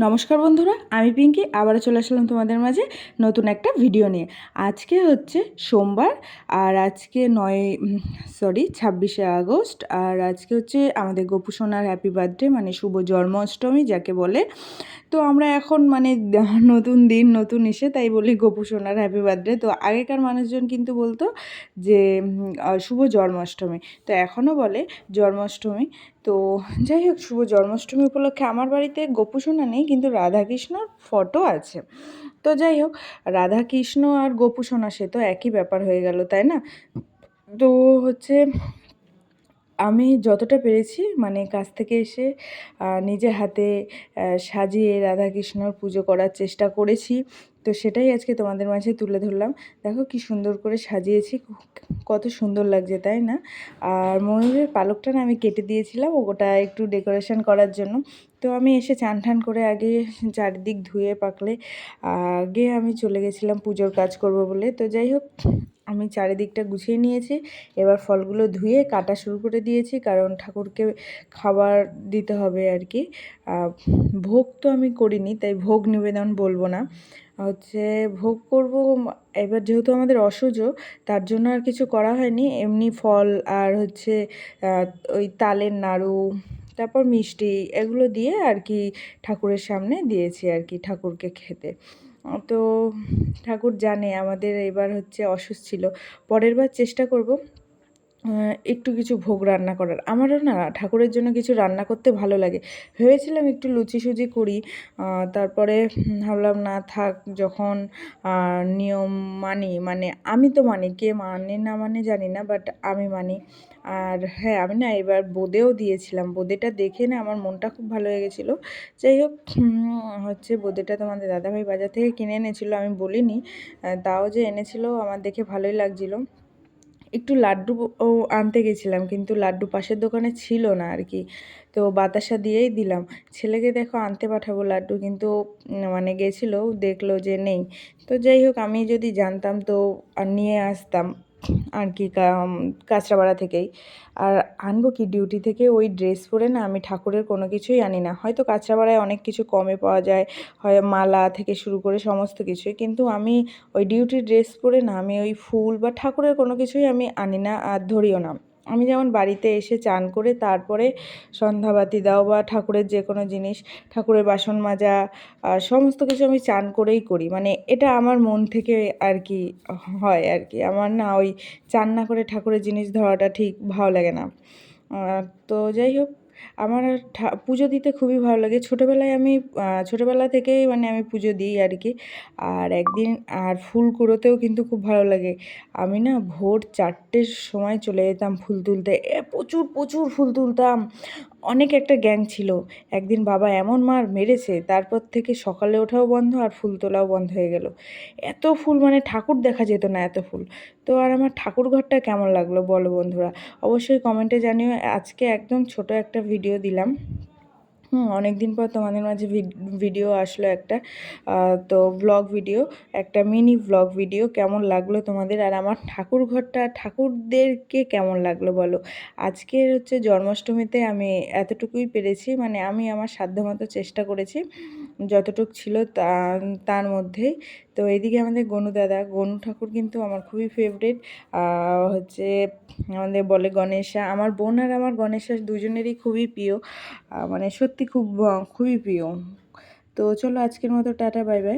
নমস্কার বন্ধুরা, আমি পিঙ্কি আবারও চলে আসলাম তোমাদের মাঝে নতুন একটা ভিডিও নিয়ে। আজকে হচ্ছে সোমবার আর আজকে 26শে আগস্ট আর আজকে হচ্ছে আমাদের গোপু সোনার হ্যাপি বার্থডে, মানে শুভ জন্মাষ্টমী যাকে বলে। তো আমরা এখন মানে নতুন দিন নতুন এসে তাই বলি গোপু সোনার হ্যাপি বার্থডে। তো আগেকার মানুষজন কিন্তু বলতো যে শুভ জন্মাষ্টমী, তো এখনও বলে জন্মাষ্টমী। তো যাই হোক, শুভ জন্মাষ্টমী উপলক্ষে আমার বাড়িতে গোপু সোনা নেই, কিন্তু রাধাকৃষ্ণর ফটো আছে। তো যাই হোক, রাধাকৃষ্ণ আর গোপু সোনা সে তো একই ব্যাপার হয়ে গেল, তাই না? তো হচ্ছে আমি যতটা পেরেছি মানে কাছ থেকে এসে নিজে হাতে সাজিয়ে রাধাকৃষ্ণর পুজো করার চেষ্টা করেছি। তো সেটাই আজকে তোমাদের মাঝে তুলে ধরলাম। দেখো কি সুন্দর করে সাজিয়েছি, কত সুন্দর লাগছে তাই না? আর ময়ূরের পালকটা না আমি কেটে দিয়েছিলাম ওটা একটু ডেকোরেশন করার জন্য। তো আমি এসে চান ঠান করে আগে চারিদিক ধুয়ে পাকলে আগে আমি চলে গেছিলাম পুজোর কাজ করব বলে। তো যাই হোক, আমি চারিদিকটা গুছিয়ে নিয়েছি। এবার ফলগুলো ধুয়ে কাটা শুরু করে দিয়েছি, কারণ ঠাকুরকে খাবার দিতে হবে আর কি। ভোগ তো আমি করিনি, তাই ভোগ নিবেদন বলবো না, হচ্ছে ভোগ করব। এবার যেহেতু আমাদের অসুজো, তার জন্য আর কিছু করা হয়নি, এমনি ফল আর হচ্ছে ওই তালের নাড়ু, তারপর মিষ্টি, এগুলো দিয়ে আর কি ঠাকুরের সামনে দিয়েছি আর কি ঠাকুরকে খেতে। তো ঠাকুর জানে আমাদের এবার হচ্ছে অসুস্থ ছিল, পরের বার চেষ্টা করব একটু কিছু ভোগ রান্না করার। আমারও না ঠাকুরের জন্য কিছু রান্না করতে ভালো লাগে। ভেবেছিলাম একটু লুচি সুজি করি, তারপরে ভাবলাম না থাক, যখন নিয়ম মানি, মানে আমি তো মানি, কে মানে না মানে জানি না, বাট আমি মানি। আর হ্যাঁ, আমি না এবার বোঁদেও দিয়েছিলাম, বোঁদেটা দেখে না আমার মনটা খুব ভালো হয়ে গেছিলো। যাই হোক, হচ্ছে বোঁদেটা তোমাদের দাদাভাই বাজার থেকে কিনে এনেছিলো, আমি বলিনি, তাও যে এনেছিল আমার দেখে ভালোই লাগছিলো। একটু লাড্ডু ও আনতে গেছিলাম, কিন্তু লাড্ডু পাশের দোকানে ছিল না আর কি। তো বাতাসা দিয়েই দিলাম। ছেলেকে দেখো আনতে পাঠাবো লাড্ডু, কিন্তু মানে গেছিলো, দেখলো যে নেই। তো যাই হোক, আমি যদি জানতাম তো নিয়ে আসতাম আর কি, কাঁচরাপাড়া থেকেই। আর আনবো কি, ডিউটি থেকে ওই ড্রেস পরে না আমি ঠাকুরের কোনো কিছুই আনি না। হয়তো কাঁচরাপাড়ায় অনেক কিছু কমে পাওয়া যায়, হয় মালা থেকে শুরু করে সমস্ত কিছুই, কিন্তু আমি ওই ডিউটির ড্রেস পরে না আমি ওই ফুল বা ঠাকুরের কোনো কিছুই আমি আনি না আর ধরিও না। আমি যেমন বাড়িতে এসে চান করে তারপরে সন্ধ্যাবাতি দাও বা ঠাকুরের যে কোনো জিনিস, ঠাকুরের বাসন মাজা, সমস্ত কিছু আমি চান করেই করি, মানে এটা আমার মন থেকে আর কি হয় আর কি। আমার না ওই চান না করে ঠাকুরের জিনিস ধরাটা ঠিক ভালো লাগে না। তো যাই হোক, আমার পুজো দিতে খুবই ভালো লাগে। ছোটোবেলায় আমি ছোটোবেলা থেকেই মানে আমি পুজো দিই আর কি। আর একদিন আর ফুল কুড়োতেও কিন্তু খুব ভালো লাগে। আমি না ভোর 4টের সময় চলে যেতাম ফুল তুলতে, প্রচুর প্রচুর ফুল তুলতাম। অনেক একটা গ্যাং ছিল। একদিন বাবা এমন মার মেরেছে, তারপর থেকে সকালে ওঠাও বন্ধ আর ফুল তোলাও বন্ধ হয়ে গেল। এত ফুল, মানে ঠাকুর দেখা যেত না এত ফুল। তো আর আমার ঠাকুর ঘরটা কেমন লাগলো বলো বন্ধুরা, অবশ্যই কমেন্টে জানিও। আজকে একদম ছোট একটা ভিডিও দিলাম। অনেক দিন পর তোমাদের মাঝে ভিডিও আসলো একটা, তো ব্লগ ভিডিও, একটা মিনি ব্লগ ভিডিও। কেমন লাগলো তোমাদের, আর আমার ঠাকুর ঘরটা ঠাকুরদেরকে কেমন লাগলো বলো। আজকের হচ্ছে জন্মাষ্টমীতে আমি এতটুকুই পেরেছি, মানে আমি আমার সাধ্যমতো চেষ্টা করেছি যতটুকু ছিল তার মধ্যেই। তো এদিকে আমাদের গনু দাদা, গনু ঠাকুর কিন্তু আমার খুবই ফেভারিট। হচ্ছে আমাদের বলে গণেশা, আমার বোন আর আমার গণেশা দুজনেরই খুবই প্রিয়, মানে সত্যি খুবই প্রিয়। তো চলো আজকের মতো টাটা, বাই বাই।